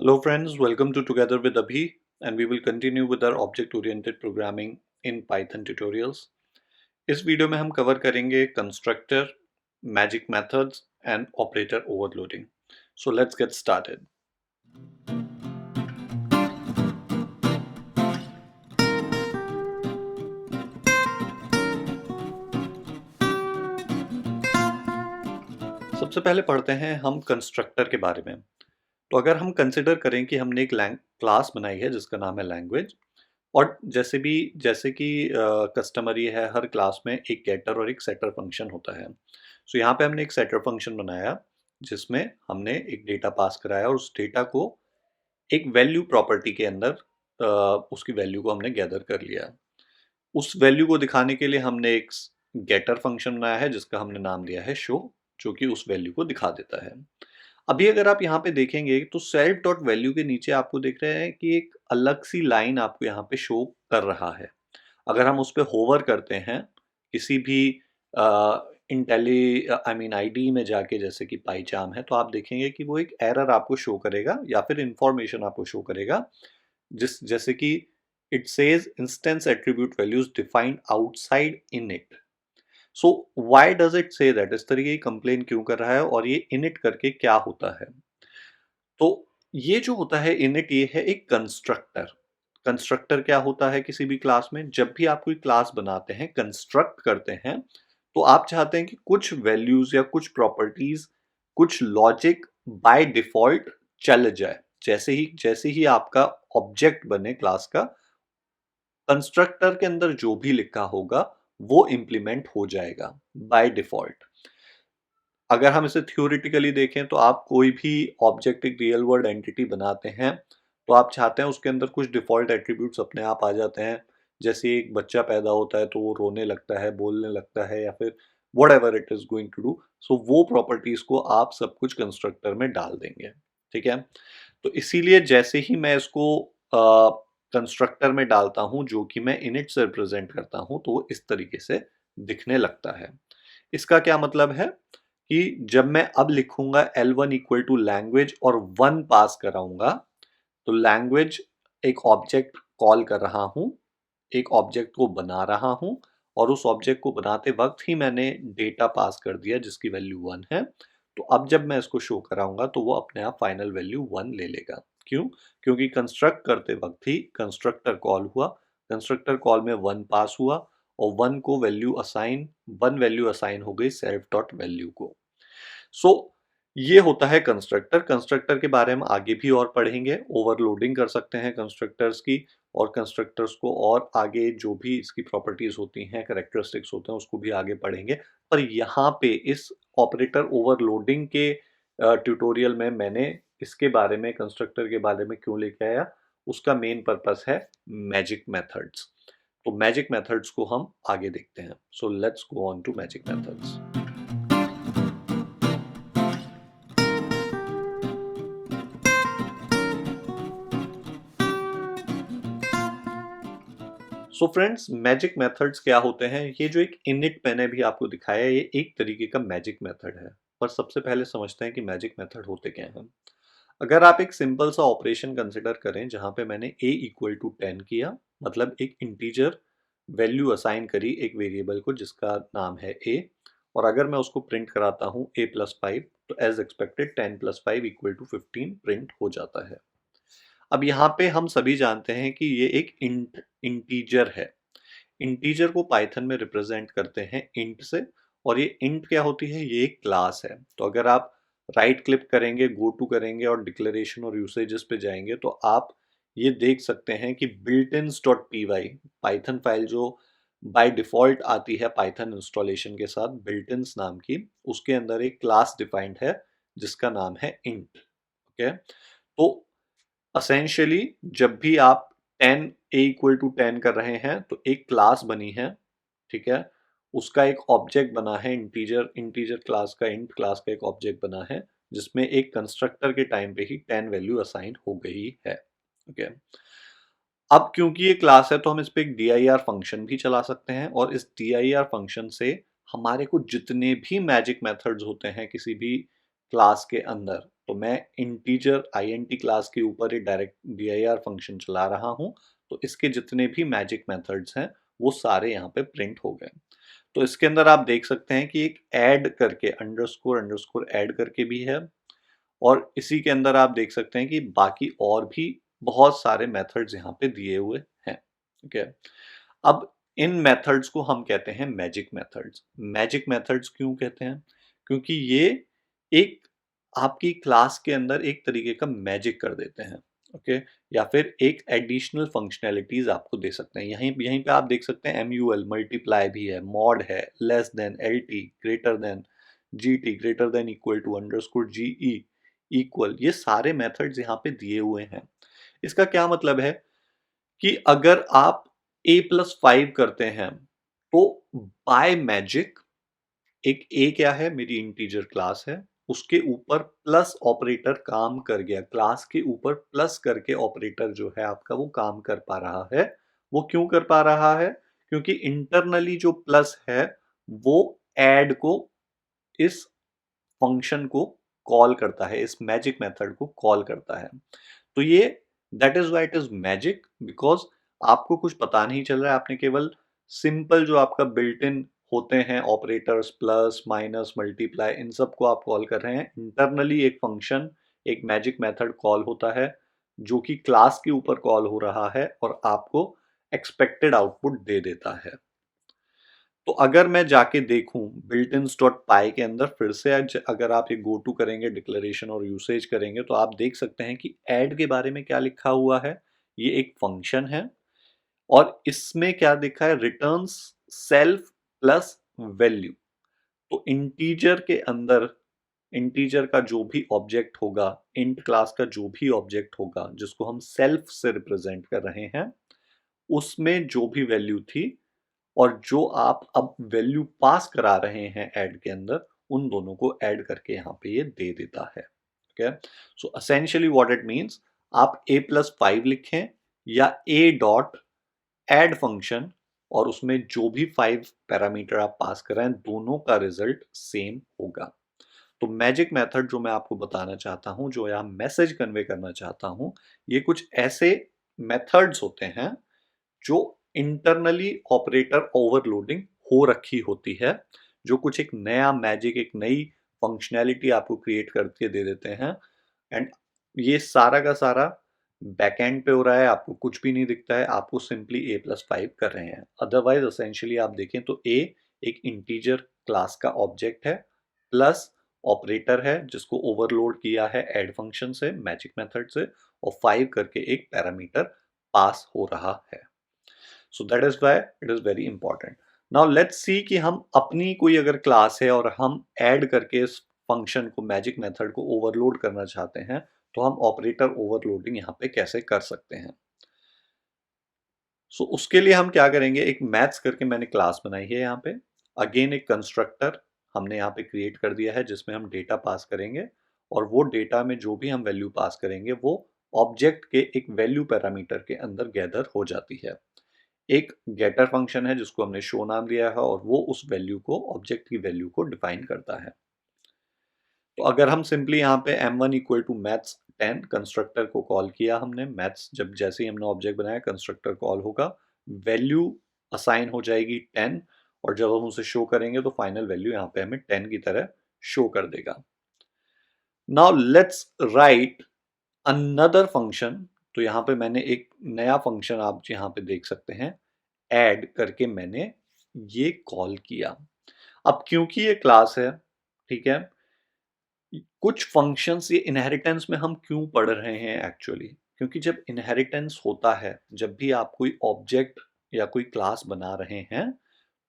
Hello friends, welcome to Together with Abhi, and we will continue with our object-oriented programming in Python tutorials. इस video में हम cover करेंगे constructor, magic methods and operator overloading. So let's get started. सबसे पहले पढ़ते हैं हम constructor के बारे में. तो अगर हम कंसिडर करें कि हमने एक क्लास बनाई है जिसका नाम है लैंग्वेज, और जैसे कि कस्टमरी है, हर क्लास में एक गेटर और एक सेटर फंक्शन होता है. सो यहाँ पे हमने एक सेटर फंक्शन बनाया जिसमें हमने एक डेटा पास कराया और उस डेटा को एक वैल्यू प्रॉपर्टी के अंदर उसकी वैल्यू को हमने गैदर कर लिया. उस वैल्यू को दिखाने के लिए हमने एक गेटर फंक्शन बनाया है जिसका हमने नाम दिया है शो, जो कि उस वैल्यू को दिखा देता है. अभी अगर आप यहाँ पे देखेंगे तो सेल्फ डॉट वैल्यू के नीचे आपको दिख रहे हैं कि एक अलग सी लाइन आपको यहाँ पे शो कर रहा है. अगर हम उस पर होवर करते हैं किसी भी इंटेली आई मीन आईडी में जाके, जैसे कि पाईचार्म है, तो आप देखेंगे कि वो एक एरर आपको शो करेगा या फिर इंफॉर्मेशन आपको शो करेगा, जैसे कि it says instance attribute values defined outside in it. So why does it say that, इस तरीके की कंप्लेन क्यों कर रहा है और ये इनिट करके क्या होता है. तो ये जो होता है इनिट, ये है एक कंस्ट्रक्टर. कंस्ट्रक्टर क्या होता है किसी भी क्लास में? जब भी आप कोई क्लास बनाते हैं, कंस्ट्रक्ट करते हैं, तो आप चाहते हैं कि कुछ वैल्यूज या कुछ प्रॉपर्टीज, कुछ लॉजिक बाय डिफॉल्ट चल जाए. जैसे ही आपका ऑब्जेक्ट बने क्लास का, कंस्ट्रक्टर के अंदर जो भी लिखा होगा वो इंप्लीमेंट हो जाएगा बाय डिफॉल्ट. अगर हम इसे थ्योरेटिकली देखें तो आप कोई भी ऑब्जेक्ट, एक रियल वर्ल्ड एंटिटी बनाते हैं, तो आप चाहते हैं उसके अंदर कुछ डिफॉल्ट एट्रीब्यूट्स अपने आप आ जाते हैं. जैसे एक बच्चा पैदा होता है तो वो रोने लगता है, बोलने लगता है, या फिर whatever it is going to do. So वो प्रॉपर्टीज को आप सब कुछ कंस्ट्रक्टर में डाल देंगे. ठीक है. तो इसीलिए जैसे ही मैं इसको कंस्ट्रक्टर में डालता हूं, जो कि मैं इनिट से रिप्रेजेंट करता हूं, तो वो इस तरीके से दिखने लगता है. इसका क्या मतलब है कि जब मैं अब लिखूंगा L1 इक्वल टू लैंग्वेज और 1 पास कराऊंगा, तो लैंग्वेज एक ऑब्जेक्ट कॉल कर रहा हूं, एक ऑब्जेक्ट को बना रहा हूं, और उस ऑब्जेक्ट को बनाते वक्त ही मैंने डेटा पास कर दिया जिसकी वैल्यू 1 है. तो अब जब मैं इसको शो कराऊंगा तो वो अपने आप फाइनल वैल्यू 1 ले लेगा. क्यों? क्योंकि कंस्ट्रक्ट करते वक्त ही कंस्ट्रक्टर कॉल हुआ, कंस्ट्रक्टर कॉल में 1 पास हुआ, और 1 वैल्यू असाइन हो गई सेल्फ डॉट वैल्यू को. सो ये होता है कंस्ट्रक्टर. कंस्ट्रक्टर के बारे में आगे भी और पढ़ेंगे. ओवरलोडिंग कर सकते हैं कंस्ट्रक्टर्स की, और कंस्ट्रक्टर्स को और आगे जो भी इसकी प्रॉपर्टीज होती हैं, कैरेक्टरिस्टिक्स होते हैं, उसको भी आगे पढ़ेंगे. पर यहाँ पे इस ऑपरेटर ओवरलोडिंग के ट्यूटोरियल में मैंने इसके बारे में, कंस्ट्रक्टर के बारे में क्यों लेके आया, उसका मेन पर्पस है मैजिक मेथड्स. तो मैजिक मेथड्स को हम आगे देखते हैं. So let's go on to magic methods. So friends, magic methods क्या होते हैं? ये जो एक इनिट मैंने भी आपको दिखाया है, ये एक तरीके का मैजिक मेथड है. पर सबसे पहले समझते हैं कि मैजिक मेथड होते क्या हैं. अगर आप एक सिंपल सा ऑपरेशन कंसिडर करें जहां पे मैंने a इक्वल टू 10 किया, मतलब एक इंटीजर वैल्यू असाइन करी एक वेरिएबल को जिसका नाम है a, और अगर मैं उसको प्रिंट कराता हूँ a प्लस 5, तो as expected 10 plus 5 equal to 15 print हो जाता है. अब यहाँ पे हम सभी जानते हैं कि ये एक इंटीजर है. इंटीजर को पाइथन में रिप्रेजेंट करते हैं इंट से, और ये इंट क्या होती है? ये एक क्लास है. तो अगर आप राइट क्लिक करेंगे, गो टू करेंगे और डिक्लेरेशन और यूसेजेस पे जाएंगे, तो आप ये देख सकते हैं कि builtins.py पाइथन फाइल जो बाय डिफॉल्ट आती है पाइथन इंस्टॉलेशन के साथ, builtins नाम की, उसके अंदर एक क्लास डिफाइंड है जिसका नाम है इंट. ओके. तो असेंशियली जब भी आप 10 a इक्वल टू 10 कर रहे हैं, तो एक क्लास बनी है. ठीक है. उसका एक ऑब्जेक्ट बना है, इंटीजर क्लास का, इंट क्लास का एक ऑब्जेक्ट बना है जिसमें एक कंस्ट्रक्टर के टाइम पे ही 10 वैल्यू असाइन हो गई है. ओके. अब क्योंकि ये क्लास है तो हम इस पे एक dir फंक्शन भी चला सकते हैं, और इस dir फंक्शन से हमारे को जितने भी मैजिक मेथड्स होते हैं किसी भी क्लास के अंदर, तो मैं इंटीजर int क्लास के ऊपर एक डायरेक्ट dir फंक्शन चला रहा हूँ, तो इसके जितने भी मैजिक मेथड्स हैं वो सारे यहाँ पे प्रिंट हो गए। तो इसके अंदर आप देख सकते हैं कि एक ऐड करके अंडरस्कोर अंडरस्कोर ऐड करके भी है, और इसी के अंदर आप देख सकते हैं कि बाकी और भी बहुत सारे मेथड्स यहाँ पे दिए हुए हैं। ठीक है, अब इन मेथड्स को हम कहते हैं मैजिक मेथड्स। मैजिक मेथड्स क्यों कहते हैं? क्योंकि ये एक आपकी क्लास के अंदर एक तरीके का मैजिक कर देते हैं। ओके, या फिर एक एडिशनल फंक्शनैलिटीज आपको दे सकते हैं। यहीं यहीं पे आप देख सकते हैं MUL मल्टीप्लाई भी है, मॉड है, less than, LT, greater than, GT, greater than equal to, underscore GE, equal, ये सारे मेथड्स यहाँ पे दिए हुए हैं। इसका क्या मतलब है कि अगर आप a+5 करते हैं तो बाय मैजिक एक a क्या है, मेरी इंटीजर क्लास है, उसके ऊपर प्लस ऑपरेटर काम कर गया, क्लास के ऊपर प्लस करके ऑपरेटर जो है आपका वो काम कर पा रहा है। वो क्यों कर पा रहा है? क्योंकि इंटरनली जो प्लस है वो ऐड को, इस फंक्शन को कॉल करता है, इस मैजिक मेथड को कॉल करता है। तो ये that is why it is magic, because आपको कुछ पता नहीं चल रहा है, आपने केवल सिंपल जो आपका बिल्ट इन होते हैं ऑपरेटर्स, प्लस माइनस मल्टीप्लाई, इन सब को आप कॉल कर रहे हैं। इंटरनली एक फंक्शन, एक मैजिक मेथड कॉल होता है जो कि क्लास के ऊपर कॉल हो रहा है और आपको एक्सपेक्टेड आउटपुट दे देता है। तो अगर मैं जाके देखूं built-ins डॉट पाई के अंदर फिर से आज अगर आप ये गो टू करेंगे, डिक्लेरेशन और यूसेज करेंगे, तो आप देख सकते हैं कि ऐड के बारे में क्या लिखा हुआ है। ये एक फंक्शन है और इसमें क्या लिखा है, रिटर्न्स सेल्फ प्लस वैल्यू। तो इंटीजर के अंदर इंटीजर का जो भी ऑब्जेक्ट होगा, इंट क्लास का जो भी ऑब्जेक्ट होगा जिसको हम सेल्फ से रिप्रेजेंट कर रहे हैं, उसमें जो भी वैल्यू थी और जो आप अब वैल्यू पास करा रहे हैं ऐड के अंदर, उन दोनों को ऐड करके यहाँ पे ये दे देता है। Okay, so essentially what it means, आप a+5 लिखें या a डॉट ऐड फंक्शन, और उसमें जो भी 5 पैरामीटर आप पास कर रहे हैं दोनों का रिजल्ट सेम होगा। तो मैजिक मेथड जो मैं आपको बताना चाहता हूं, जो यहाँ मैसेज कन्वे करना चाहता हूं, ये कुछ ऐसे मेथड्स होते हैं जो इंटरनली ऑपरेटर ओवरलोडिंग हो रखी होती है, जो कुछ एक नया मैजिक, एक नई फंक्शनैलिटी आपको क्रिएट करके दे देते हैं। एंड ये सारा का सारा बैकएंड पे हो रहा है, आपको कुछ भी नहीं दिखता है, आपको सिंपली a+5 कर रहे हैं। अदरवाइज एसेंशियली आप देखें तो a एक इंटीजर क्लास का ऑब्जेक्ट है, प्लस ऑपरेटर है जिसको ओवरलोड किया है ऐड फंक्शन से, मैजिक मेथड से, और 5 करके एक पैरामीटर पास हो रहा है। So that is why it is very important. Now let's see कि हम अपनी कोई अगर क्लास है और हम ऐड करके इस फंक्शन को, मैजिक मेथड को ओवरलोड करना चाहते हैं, तो हम ऑपरेटर ओवरलोडिंग यहाँ पे कैसे कर सकते हैं। सो उसके लिए हम क्या करेंगे, एक मैथ्स करके मैंने क्लास बनाई है यहाँ पे। अगेन एक कंस्ट्रक्टर हमने यहाँ पे क्रिएट कर दिया है जिसमें हम डेटा पास करेंगे, और वो डेटा में जो भी हम वैल्यू पास करेंगे वो ऑब्जेक्ट के एक वैल्यू पैरामीटर के अंदर गैदर हो जाती है। एक गेटर फंक्शन है जिसको हमने शो नाम दिया है और वो उस वैल्यू को, ऑब्जेक्ट की वैल्यू को डिफाइन करता है। तो अगर हम सिंपली यहाँ पे m1 equal to maths 10 constructor को कॉल किया हमने, मैथ्स जब जैसे ही हमने ऑब्जेक्ट बनाया कंस्ट्रक्टर कॉल होगा, वैल्यू असाइन हो जाएगी 10, और जब हम उसे शो करेंगे तो फाइनल वैल्यू यहाँ पे हमें 10 की तरह शो कर देगा। Now let's write another function. तो यहाँ पे मैंने एक नया फंक्शन आप यहाँ पे देख सकते हैं, ऐड करके मैंने ये कॉल किया। अब क्योंकि ये क्लास है, ठीक है, कुछ फंक्शंस ये इनहेरिटेंस में हम क्यों पढ़ रहे हैं एक्चुअली, क्योंकि जब इनहेरिटेंस होता है, जब भी आप कोई ऑब्जेक्ट या कोई क्लास बना रहे हैं,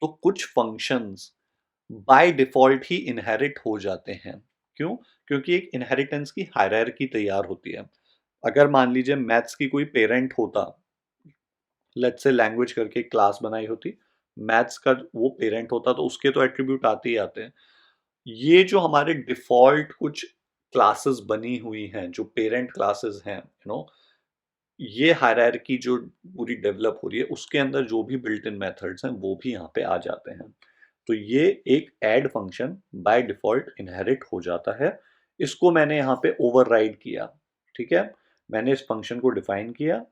तो कुछ functions by default he inherit हो जाते हैं। क्यों? क्योंकि एक इनहेरिटेंस की हायरार्की तैयार होती है। अगर मान लीजिए मैथ्स की कोई पेरेंट होता, लेट्स से लैंग्वेज करके एक क्लास बनाई होती, मैथ्स का वो पेरेंट होता, तो उसके तो एट्रीब्यूट आते ही आते हैं। ये जो हमारे डिफॉल्ट कुछ क्लासेस बनी हुई हैं, जो पेरेंट क्लासेस हैं, ये हायरार्की जो पूरी डेवलप हो रही है, उसके अंदर जो भी बिल्ट इन मेथड्स हैं वो भी यहाँ पे आ जाते हैं। तो ये एक add function by default inherit हो जाता है, इसको मैंने यहाँ पे ओवरराइड किया, ठीक है। मैंने इस फंक्शन को डिफाइन किया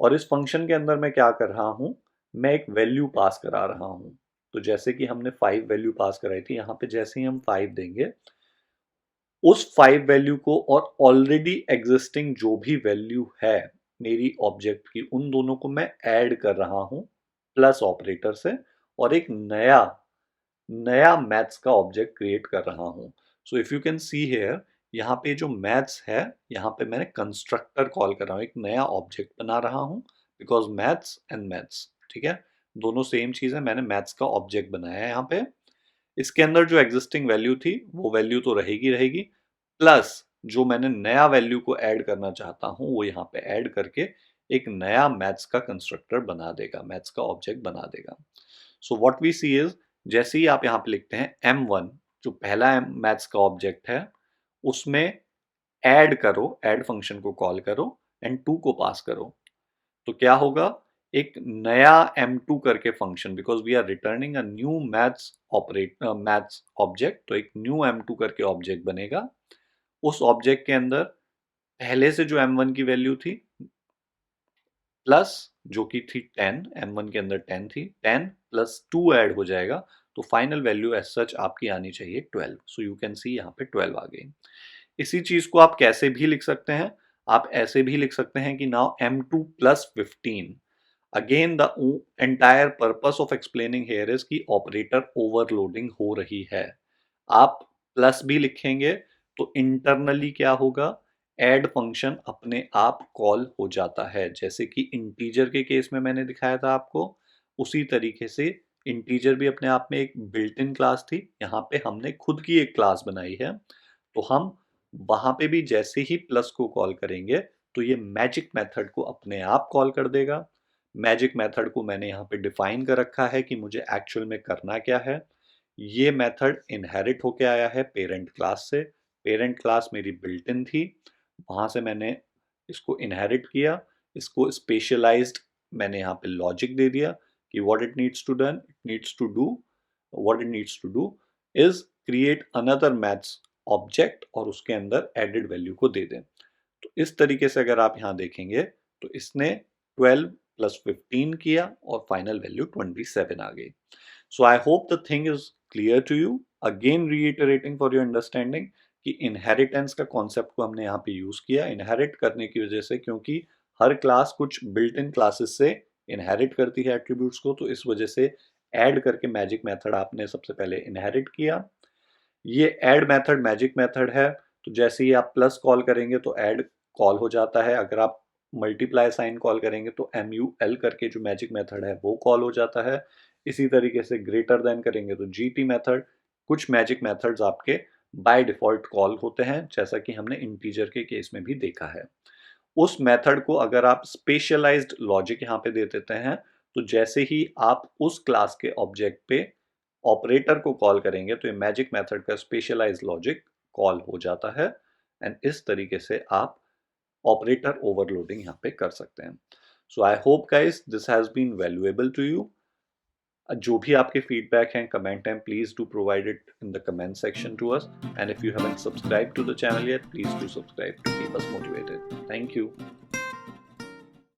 और इस फंक्शन के अंदर मैं क्या कर रहा हूँ, मैं एक वैल्यू पास करा रहा हूँ। तो जैसे कि हमने 5 वैल्यू पास कराई थी, यहाँ पे जैसे ही हम 5 देंगे, उस 5 वैल्यू को और ऑलरेडी एग्जिस्टिंग जो भी वैल्यू है मेरी ऑब्जेक्ट की, उन दोनों को मैं ऐड कर रहा हूँ प्लस ऑपरेटर से, और एक नया नया मैथ्स का ऑब्जेक्ट क्रिएट कर रहा हूँ। So if you can see here, यहाँ पे जो मैथ्स है, यहाँ पे मैंने कंस्ट्रक्टर कॉल कर रहा हूँ, एक नया ऑब्जेक्ट बना रहा हूँ, बिकॉज मैथ्स एंड मैथ्स, ठीक है, दोनों सेम चीज है। मैंने मैथ्स का ऑब्जेक्ट बनाया है यहाँ पे। इसके अंदर जो एग्जिस्टिंग वैल्यू थी वो वैल्यू तो रहेगी रहेगी, प्लस जो मैंने नया वैल्यू को ऐड करना चाहता हूँ वो यहाँ पे ऐड करके एक नया मैथ्स का कंस्ट्रक्टर बना देगा, मैथ्स का ऑब्जेक्ट बना देगा। So what we see is, जैसे ही आप यहाँ पे लिखते हैं m1, जो पहला मैथ्स का ऑब्जेक्ट है, उसमें ऐड करो, ऐड फंक्शन को कॉल करो एंड 2 को पास करो, तो क्या होगा, एक नया m2 करके function, because we are returning a new maths object, तो एक न्यू m2 करके ऑब्जेक्ट बनेगा। उस ऑब्जेक्ट के अंदर पहले से जो m1 की वैल्यू थी प्लस जो कि थी 10, m1 के अंदर 10 थी, 10 प्लस 2 ऐड हो जाएगा, तो फाइनल वैल्यू एज सच आपकी आनी चाहिए 12। सो यू कैन सी यहाँ पे 12 आ गई। इसी चीज को आप कैसे भी लिख सकते हैं, आप ऐसे भी लिख सकते हैं कि now m2 plus 15। Again the entire purpose of explaining here is कि ऑपरेटर ओवरलोडिंग हो रही है। आप प्लस भी लिखेंगे तो इंटरनली क्या होगा, ऐड फंक्शन अपने आप कॉल हो जाता है, जैसे कि इंटीजर के केस में मैंने दिखाया था आपको, उसी तरीके से इंटीजर भी अपने आप में एक बिल्ट इन क्लास थी, यहाँ पे हमने खुद की एक क्लास बनाई है। तो हम वहां पे भी जैसे ही प्लस को कॉल करेंगे तो ये मैजिक मेथड को अपने आप कॉल कर देगा। मैजिक मेथड को मैंने यहाँ पे डिफाइन कर रखा है कि मुझे एक्चुअल में करना क्या है। ये मेथड इनहेरिट होके आया है पेरेंट क्लास से, पेरेंट क्लास मेरी बिल्ट इन थी, वहां से मैंने इसको इनहेरिट किया, इसको स्पेशलाइज्ड मैंने यहाँ पे लॉजिक दे दिया कि what it needs to done, it needs to do what it needs to do is create another maths object और उसके अंदर एडेड वैल्यू को दे दें। तो इस तरीके से अगर आप यहाँ देखेंगे तो इसने 12 प्लस 15 किया और फाइनल वैल्यू 27 आ गई। So I hope the thing is clear to you. Again reiterating for your understanding कि इनहेरिटेंस का कॉन्सेप्ट को हमने यहाँ पे यूज किया इनहेरिट करने की वजह से, क्योंकि हर क्लास कुछ बिल्ट इन क्लासेस से इनहेरिट करती है एट्रीब्यूट्स को, तो इस वजह से ऐड करके मैजिक मेथड आपने सबसे पहले इनहेरिट किया। ये ऐड मेथड मैजिक मेथड है, तो जैसे ही आप प्लस कॉल करेंगे तो ऐड कॉल हो जाता है, अगर आप मल्टीप्लाई साइन कॉल करेंगे तो MUL करके जो मैजिक मेथड है वो कॉल हो जाता है। इसी तरीके से ग्रेटर देन करेंगे तो GT मेथड। कुछ मैजिक मेथड्स आपके बाय डिफॉल्ट कॉल होते हैं, जैसा कि हमने इंटीजर के केस में भी देखा है। उस मेथड को अगर आप स्पेशलाइज्ड लॉजिक यहाँ पे दे देते हैं, तो जैसे ही आप उस क्लास के ऑब्जेक्ट पे ऑपरेटर को कॉल करेंगे तो ये मैजिक मेथड का स्पेशलाइज्ड लॉजिक कॉल हो जाता है, एंड इस तरीके से आप ऑपरेटर ओवरलोडिंग यहाँ पे कर सकते हैं। So I hope guys this has been valuable to you. जो भी आपके फीडबैक हैं, कमेंट हैं, please do provide it in the comment section to us, and if you haven't subscribe to the channel yet, please do subscribe to keep us motivated. Thank you.